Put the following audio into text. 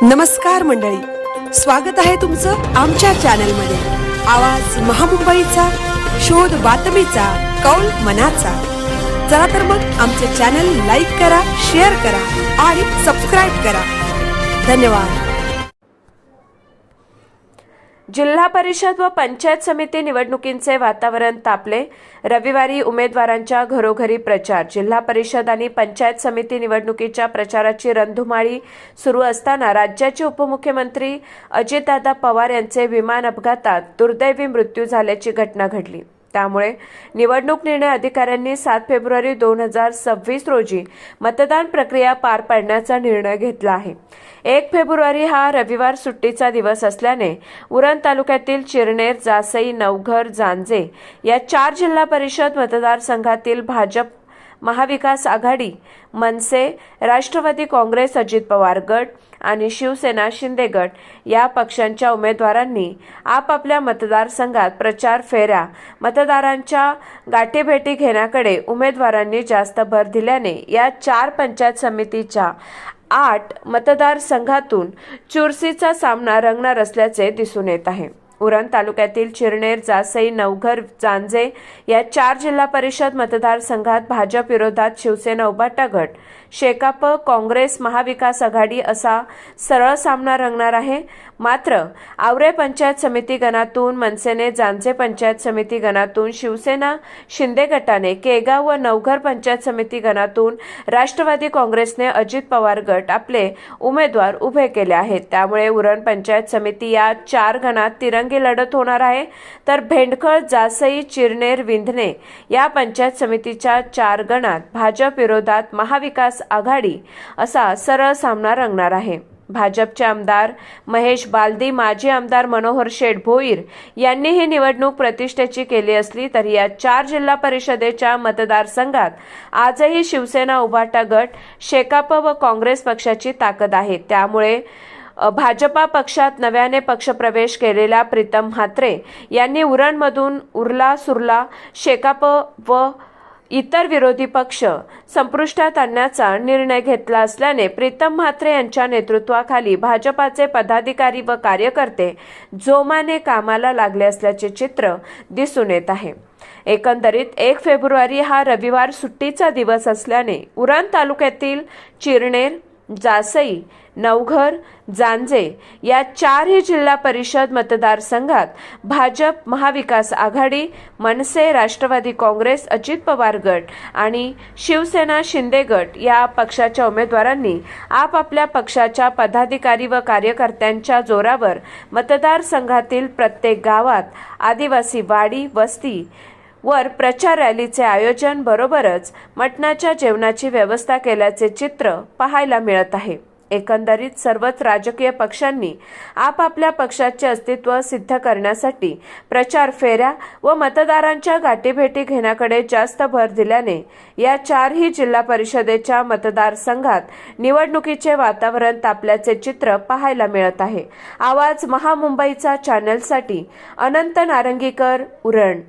नमस्कार मंडळी, स्वागत आहे तुमचं आमच्या चॅनलमध्ये। आवाज महामुंबईचा, शोध बातमीचा, कौल मनाचा। चला तर मग आमचे चॅनल लाईक करा, शेअर करा आणि सबस्क्राइब करा। धन्यवाद। जिल्हा परिषद व पंचायत समिती निवडणुकींचे वातावरण तापले। रविवारी उमेदवारांच्या घरोघरी प्रचार। जिल्हा परिषद आणि पंचायत समिती निवडणुकीच्या प्रचाराची रणधुमाळी सुरू असताना राज्याचे उपमुख्यमंत्री अजितदादा पवार यांचे विमान अपघातात दुर्दैवी मृत्यू झाल्याची घटना घडली। त्यामुळे निवडणूक निर्णय अधिकाऱ्यांनी 7 फेब्रुवारी 2026 रोजी मतदान प्रक्रिया पार पाडण्याचा निर्णय घेतला आहे। 1 फेब्रुवारी हा रविवार सुट्टीचा दिवस असल्याने उरण तालुक्यातील चिरनेर, जासई, नवघर, जांजे या 4 जिल्हा परिषद मतदारसंघातील भाजप, महाविकास आघाडी, मनसे, राष्ट्रवादी काँग्रेस, अजित पवार गट आणि शिवसेना शिंदे गट या पक्षांच्या उमेदवारांनी आपापल्या मतदारसंघात प्रचार फेऱ्या, मतदारांच्या गाठीभेटी घेण्याकडे उमेदवारांनी जास्त भर दिल्याने या 4 पंचायत समितीच्या 8 मतदारसंघातून चुरशीचा सामना रंगणार असल्याचे दिसून येत आहे। उरण तालुक्यातील चिरनेर, जासई, नवघर, जांजे या 4 जिल्हा परिषद मतदारसंघात भाजप विरोधात शिवसेना उभाटा गट, शेकाप, काँग्रेस, महाविकास आघाडी असा सरळ सामना रंगणार आहे। मात्र आवरे पंचायत समिती गणातून मनसेने, जांजे पंचायत समिती गणातून शिवसेना शिंदे गटाने, केगाव व नवघर पंचायत समिती गणातून राष्ट्रवादी काँग्रेसने, अजित पवार गट आपले उमेदवार उभे केले आहेत। त्यामुळे उरण पंचायत समिती या 4 गणात तिरंगी लढत होणार आहे, तर भेंडखळ, जासई, चिरनेर, विंधणे या पंचायत समितीच्या 4 गणात भाजप विरोधात महाविकास आघाडी असा सरळ सामना रंगणार आहे। भाजपचे आमदार महेश बालदी, माजी आमदार मनोहर शेठ भोईर यांनी ही निवडणूक प्रतिष्ठेची केली असली तरी या 4 जिल्हा परिषदेच्या मतदारसंघात आजही शिवसेना उभाटा गट, शेकाप व काँग्रेस पक्षाची ताकद आहे। त्यामुळे भाजपा पक्षात नव्याने पक्षप्रवेश केलेल्या प्रीतम म्हात्रे यांनी उरणमधून उरला सुरला शेकाप व इतर विरोधी पक्ष संपुष्टात आणण्याचा निर्णय घेतला असल्याने प्रीतम म्हात्रे यांच्या नेतृत्वाखाली भाजपाचे पदाधिकारी व कार्यकर्ते जोमाने कामाला लागले असल्याचे चित्र दिसून येत आहे। एकंदरीत 1 फेब्रुवारी हा रविवार सुट्टीचा दिवस असल्याने उरण तालुक्यातील चिरनेर, जासई, नवघर, जांजे या 4 जिल्हा परिषद मतदारसंघात भाजप, महाविकास आघाडी, मनसे, राष्ट्रवादी काँग्रेस, अजित पवार गट आणि शिवसेना शिंदे गट या पक्षाच्या उमेदवारांनी आपापल्या पक्षाच्या पदाधिकारी व कार्यकर्त्यांच्या जोरावर मतदारसंघातील प्रत्येक गावात, आदिवासी वाडी, वस्ती वर प्रचार रॅलीचे आयोजन बरोबरच मटणाच्या जेवणाची व्यवस्था केल्याचे चित्र पाहायला मिळत आहे। एकंदरीत सर्वच राजकीय पक्षांनी आपापल्या पक्षाचे अस्तित्व सिद्ध करण्यासाठी प्रचार फेऱ्या व मतदारांच्या गाठीभेटी घेण्याकडे जास्त भर दिल्याने या 4 जिल्हा परिषदेच्या मतदारसंघात निवडणुकीचे वातावरण तापल्याचे चित्र पाहायला मिळत आहे। आवाज महामुंबईचा चॅनलसाठी अनंत नारंगीकर, उरण।